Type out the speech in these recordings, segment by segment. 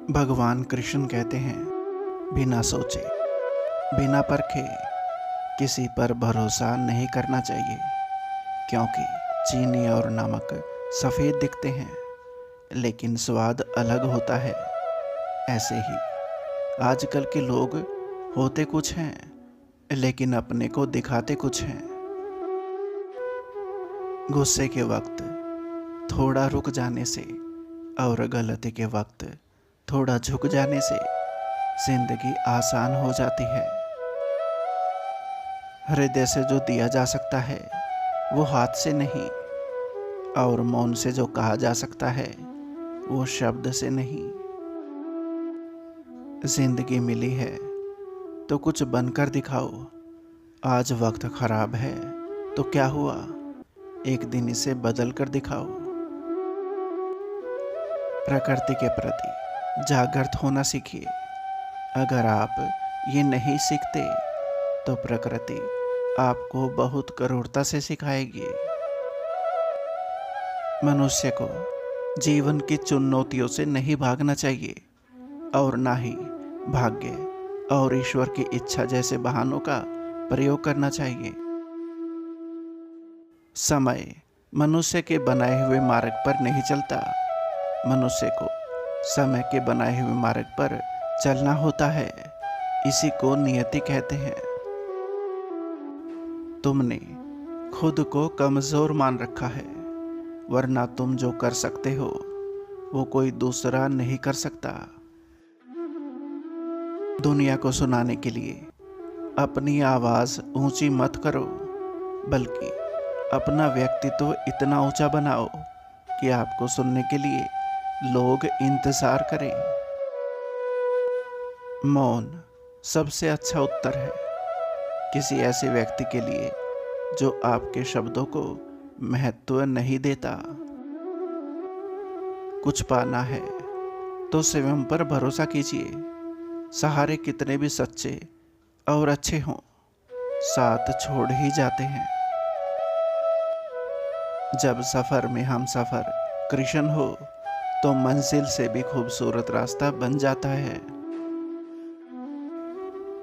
भगवान कृष्ण कहते हैं, बिना सोचे बिना परखे किसी पर भरोसा नहीं करना चाहिए, क्योंकि चीनी और नमक सफ़ेद दिखते हैं लेकिन स्वाद अलग होता है। ऐसे ही आजकल के लोग होते कुछ हैं लेकिन अपने को दिखाते कुछ हैं। गुस्से के वक्त थोड़ा रुक जाने से और गलती के वक्त थोड़ा झुक जाने से जिंदगी आसान हो जाती है। हृदय से जो दिया जा सकता है वो हाथ से नहीं, और मौन से जो कहा जा सकता है वो शब्द से नहीं। जिंदगी मिली है तो कुछ बनकर दिखाओ। आज वक्त खराब है तो क्या हुआ, एक दिन इसे बदल कर दिखाओ। प्रकृति के प्रति जागृत होना सीखिए। अगर आप ये नहीं सीखते तो प्रकृति आपको बहुत कठोरता से सिखाएगी। मनुष्य को जीवन की चुनौतियों से नहीं भागना चाहिए और ना ही भाग्य और ईश्वर की इच्छा जैसे बहानों का प्रयोग करना चाहिए। समय मनुष्य के बनाए हुए मार्ग पर नहीं चलता, मनुष्य को समय के बनाए हुए मार्ग पर चलना होता है। इसी को नियति कहते हैं। तुमने खुद को कमजोर मान रखा है, वरना तुम जो कर सकते हो वो कोई दूसरा नहीं कर सकता। दुनिया को सुनाने के लिए अपनी आवाज ऊंची मत करो, बल्कि अपना व्यक्तित्व इतना ऊंचा बनाओ कि आपको सुनने के लिए लोग इंतजार करें। मौन सबसे अच्छा उत्तर है किसी ऐसे व्यक्ति के लिए जो आपके शब्दों को महत्व नहीं देता। कुछ पाना है तो स्वयं पर भरोसा कीजिए। सहारे कितने भी सच्चे और अच्छे हों, साथ छोड़ ही जाते हैं। जब सफर में हम सफर कृष्ण हो तो मंजिल से भी खूबसूरत रास्ता बन जाता है।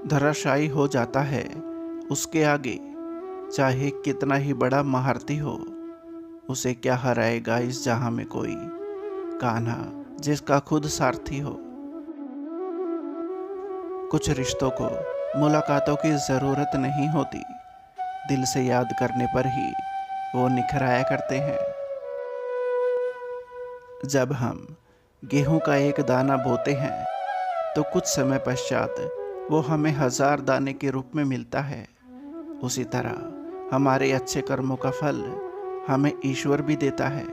धराशायी हो जाता है उसके आगे, चाहे कितना ही बड़ा महारथी हो। उसे क्या हराएगा इस जहां में कोई कान्हा जिसका खुद सारथी हो। कुछ रिश्तों को मुलाकातों की जरूरत नहीं होती, दिल से याद करने पर ही वो निखराया करते हैं। जब हम गेहूं का एक दाना बोते हैं तो कुछ समय पश्चात वो हमें 1000 दाने के रूप में मिलता है। उसी तरह हमारे अच्छे कर्मों का फल हमें ईश्वर भी देता है।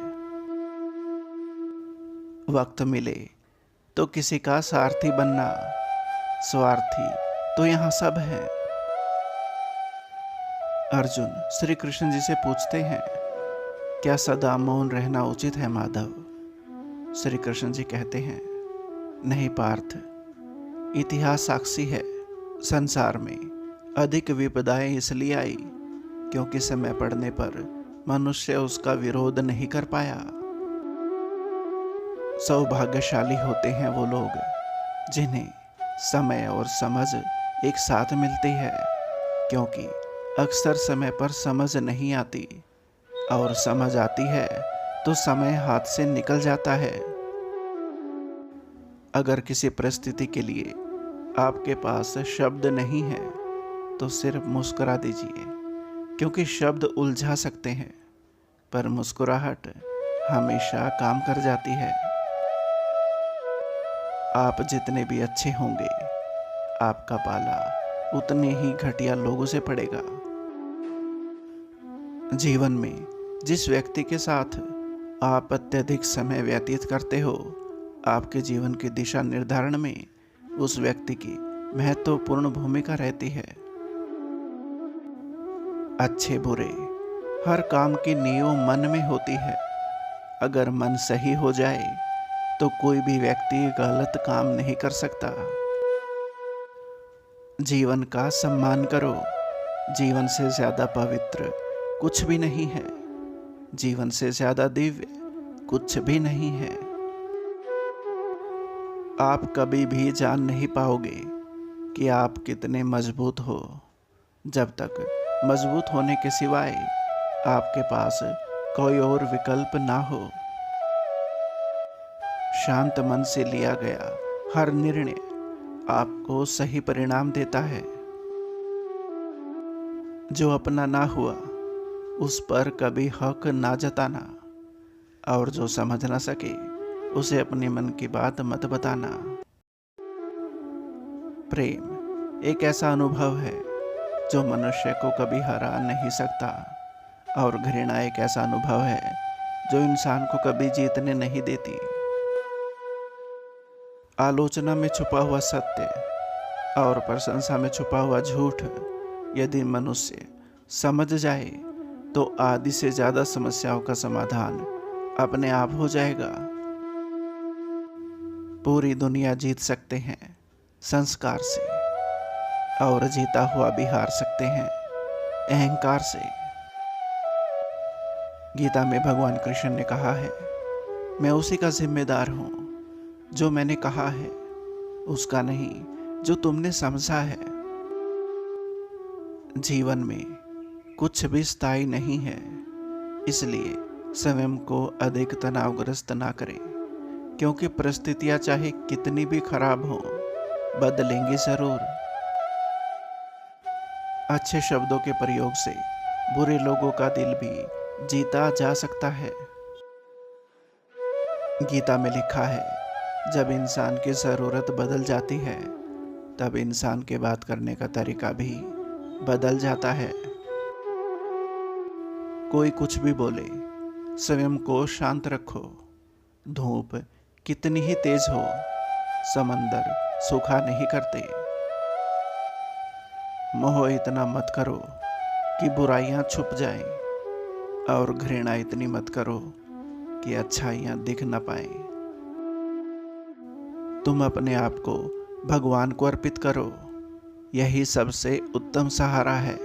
वक्त मिले तो किसी का सारथी बनना, स्वार्थी तो यहाँ सब है। अर्जुन श्री कृष्ण जी से पूछते हैं, क्या सदा मौन रहना उचित है माधव? श्री कृष्ण जी कहते हैं, नहीं पार्थ, इतिहास साक्षी है। संसार में अधिक विपदाएं इसलिए आई क्योंकि समय पड़ने पर मनुष्य उसका विरोध नहीं कर पाया। सौभाग्यशाली होते हैं वो लोग जिन्हें समय और समझ एक साथ मिलती है, क्योंकि अक्सर समय पर समझ नहीं आती, और समझ आती है तो समय हाथ से निकल जाता है। अगर किसी परिस्थिति के लिए आपके पास शब्द नहीं है तो सिर्फ मुस्कुरा दीजिए, क्योंकि शब्द उलझा सकते हैं पर मुस्कुराहट हमेशा काम कर जाती है। आप जितने भी अच्छे होंगे, आपका पाला उतने ही घटिया लोगों से पड़ेगा। जीवन में जिस व्यक्ति के साथ आप अत्यधिक समय व्यतीत करते हो, आपके जीवन की दिशा निर्धारण में उस व्यक्ति की महत्वपूर्ण भूमिका रहती है। अच्छे बुरे हर काम की नींव मन में होती है। अगर मन सही हो जाए तो कोई भी व्यक्ति गलत काम नहीं कर सकता। जीवन का सम्मान करो। जीवन से ज्यादा पवित्र कुछ भी नहीं है, जीवन से ज्यादा दिव्य कुछ भी नहीं है। आप कभी भी जान नहीं पाओगे कि आप कितने मजबूत हो जब तक मजबूत होने के सिवाय आपके पास कोई और विकल्प ना हो। शांत मन से लिया गया हर निर्णय आपको सही परिणाम देता है। जो अपना ना हुआ उस पर कभी हक ना जताना, और जो समझ ना सके उसे अपने मन की बात मत बताना। प्रेम एक ऐसा अनुभव है जो मनुष्य को कभी हरा नहीं सकता, और घृणा एक ऐसा अनुभव है जो इंसान को कभी जीतने नहीं देती। आलोचना में छुपा हुआ सत्य और प्रशंसा में छुपा हुआ झूठ यदि मनुष्य समझ जाए तो आधी से ज्यादा समस्याओं का समाधान अपने आप हो जाएगा। पूरी दुनिया जीत सकते हैं संस्कार से, और जीता हुआ भी हार सकते हैं अहंकार से। गीता में भगवान कृष्ण ने कहा है, मैं उसी का जिम्मेदार हूं जो मैंने कहा है, उसका नहीं जो तुमने समझा है। जीवन में कुछ भी स्थायी नहीं है, इसलिए स्वयं को अधिक तनावग्रस्त ना करें, क्योंकि परिस्थितियां चाहे कितनी भी खराब हो बदलेंगी जरूर। अच्छे शब्दों के प्रयोग से बुरे लोगों का दिल भी जीता जा सकता है। गीता में लिखा है, जब इंसान की ज़रूरत बदल जाती है तब इंसान के बात करने का तरीका भी बदल जाता है। कोई कुछ भी बोले, स्वयं को शांत रखो। धूप कितनी ही तेज हो, समंदर सूखा नहीं करते। मोह इतना मत करो कि बुराइयां छुप जाएं, और घृणा इतनी मत करो कि अच्छाइयां दिख न पाए। तुम अपने आप को भगवान को अर्पित करो, यही सबसे उत्तम सहारा है।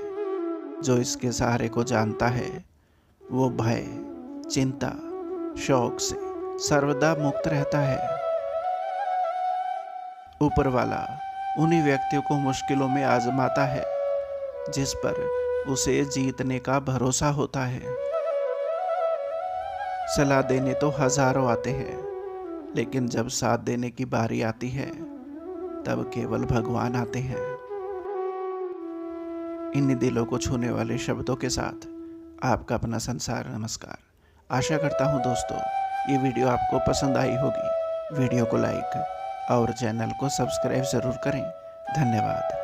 जो इसके सहारे को जानता है वो भय, चिंता, शौक से सर्वदा मुक्त रहता है। ऊपर वाला उन्हीं व्यक्तियों को मुश्किलों में आजमाता है जिस पर उसे जीतने का भरोसा होता है। सलाह देने तो हजारों आते हैं, लेकिन जब साथ देने की बारी आती है तब केवल भगवान आते हैं। इन दिलों को छूने वाले शब्दों के साथ आपका अपना संसार नमस्कार। आशा करता हूँ दोस्तों ये वीडियो आपको पसंद आई होगी। वीडियो को लाइक और चैनल को सब्सक्राइब ज़रूर करें। धन्यवाद।